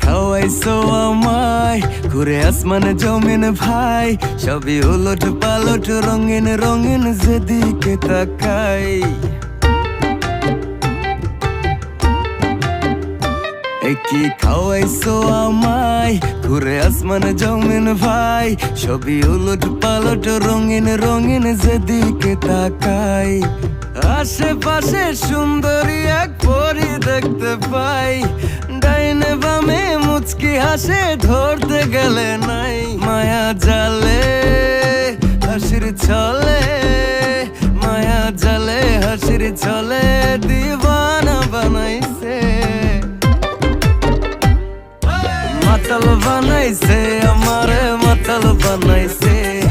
খাওয়াইছো আমায় ঘুরে আসমানে জমিন ভাই, সবই উলট পালট রঙিন রঙিন যেদিকে তাকাই। কি খাওয়াইছো আমায় ঘুরে আসমানে জমিন ভাই, সবই উলট পালট রঙিন রঙিন যেদিকে তাকাই। আশেপাশে সুন্দরী এক পরি দেখতে পাই, ডাইনে বামে মুচকি হাসে ধরতে গেলে নাই। মায়া জালে